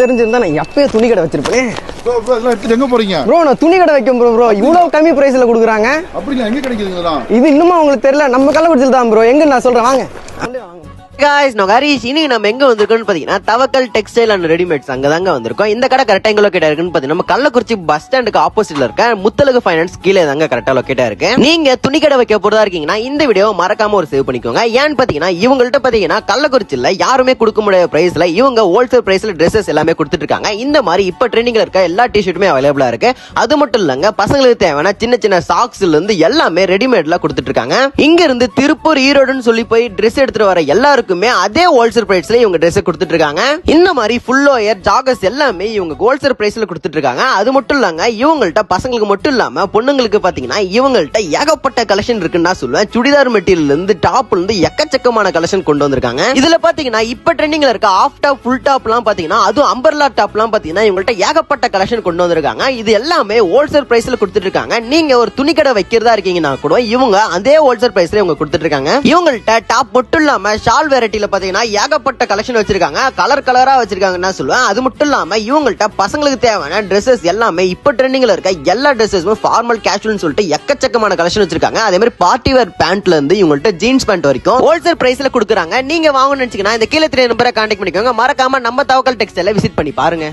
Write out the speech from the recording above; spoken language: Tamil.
தெரிஞ்சிருந்தா நான் எப்பயே துணி கடை வச்சிருப்பேன். எங்க போறீங்க ப்ரோ? நான் துணி கடை வைக்கும் ப்ரோ. இவ்வளவு கம்மி பிரைஸ்ல கொடுக்குறாங்க. அப்படிங்களா? எங்க கிடைக்குதுங்களா இது இன்னுமா உங்களுக்கு தெரியல? நம்ம கள்ளக்குறிச்சியில் தான் ப்ரோ. எங்க நான் சொல்றேன் வாங்க. guys, நான் ஹரிஷ். இன்னைக்கு நம்ம எங்க வந்திருக்கோம்னு பாத்தீங்கன்னா தவக்கல் டெக்ஸ்டைல் அண்ட் ரெடிமேட்ஸ் அங்கதாங்க வந்திருக்கோம். இந்த கடை கரெக்டா எங்க லொகேட் இருக்குன்னு பாத்தீங்கன்னா நம்ம கள்ளக்குறிச்சி பஸ் ஸ்டாண்டுக்கு ஆப்போசிட்ல இருக்க முத்தலகு ஃபைனான்ஸ் கீழே தாங்க கரெக்டா லொகேட்டா இருக்கு. நீங்க துணி கடை வைக்க போறதா இருக்கீங்கன்னா இந்த வீடியோ மறக்காம ஒரு சேவ் பண்ணிக்கோங்க. ஏன்னு பாத்தீங்கன்னா இவங்கள்ட்ட பாத்தீங்கன்னா கள்ளக்குறிச்சியில யாருமே கொடுக்க முடியாத பிரைஸ்ல இவங்க ஹோல்சேல் பிரைஸ்ல ட்ரெஸ்ஸஸ் எல்லாமே கொடுத்துட்டு இருக்காங்க. இந்த மாதிரி இப்ப ட்ரெண்டிங்ல இருக்க எல்லா டிஷர்ட்டுமே அவைலபிளா இருக்கு. அது மட்டும் இல்லங்க, பசங்களுக்கு தேவையான சின்ன சின்ன சாக்ஸ்ல இருந்து எல்லாமே ரெடிமேட்ல கொடுத்துட்டு இருக்காங்க. இங்க இருந்து திருப்பூர், ஈரோடுன்னு சொல்லி போய் ட்ரெஸ் எடுத்துட்டு வர எல்லாருக்குமே அதே ஹோல்சேல் பிரைஸ்ல இவங்க ட்ரெஸ் கொடுத்துட்டு இருக்காங்க. இந்த மாதிரி ஃபுல் லோயர் ஜாகர்ஸ் எல்லாமே இவங்க ஹோல்சேல் பிரைஸ்ல கொடுத்துட்டு இருக்காங்க. அது மட்டும் இல்லங்க, இவங்கள்ட்ட பசங்களுக்கு மட்டும் இல்லாம பொண்ணுங்களுக்கு பாத்தீங்கன்னா இவங்கள்ட்ட ஏகப்பட்ட கலெக்ஷன் இருக்குன்னு நான் சொல்லுவேன். சுடிதார் மெட்டீரியல் இருந்து டாப்ல இருந்து எக்கச்சக்கமான கலெக்ஷன் கொண்டு வந்திருக்காங்க. இதுல பாத்தீங்கன்னா இப்ப ட்ரெண்டிங்ல இருக்க ஆஃப் டாப், ஃபுல் டாப் எல்லாம் பாத்தீங்கன்னா அதுவும் அம்பர்லா டாப் எல்லாம் பாத்தீங்கன்னா இவங்கள்ட்ட ஏகப்பட்ட கலெக்ஷன் கொண்டு வந்திருக்காங்க. இது எல்லாமே ஹோல்சேல் பிரைஸ்ல கொடுத்துட்டு இருக்காங்க. நீங்க ஒரு துணி கடை வைக்கிறதா இருக்கீங்கன்னா கூட இவங்க அதே ஹோல்சேல் பிரைஸ்ல இவங்க கொடுத்துட்டு இருக்காங்க. இவங்கள்ட்ட டாப் மட்டும் இல்லாம ஷால் வெரைட்டில பாத்தீங்கன்னா ஏகப்பட்ட கலெக்ஷன் வச்சிருக்காங்க. கலர் கலரா வச்சிருக்காங்கன்னு சொல்லுவேன். அது மட்டும் இல்லாம இவங்கள்ட்ட பசங்களுக்கு தேவையான ட்ரெஸ்ஸஸ் எல்லாமே இப்ப ட்ரெண்டிங்ல இருக்க எல்லா ட்ரெஸ்ஸஸும் ஃபார்மல் கேஷுவல்னு சொல்லிட்டு எக்கச்சக்கமான கலெக்ஷன் வச்சிருக்காங்க. அதே மாதிரி பார்ட்டி வேர் பேண்ட்ல இருந்து இவங்கள்ட்ட ஜீன்ஸ் பேண்ட் வரைக்கும் ஹோல்சேல் பிரைஸ்ல கொடுக்குறாங்க. நீங்க வாங்கணும்னு நினைச்சீங்கன்னா இந்த கீழே தெரிய நம்பரை கான்டாக்ட் பண்ணிக்கோங்க. மறக்காம நம்ம தவக்கல் டெக்ஸ்டைல விசிட் பண்ணி பாருங்க.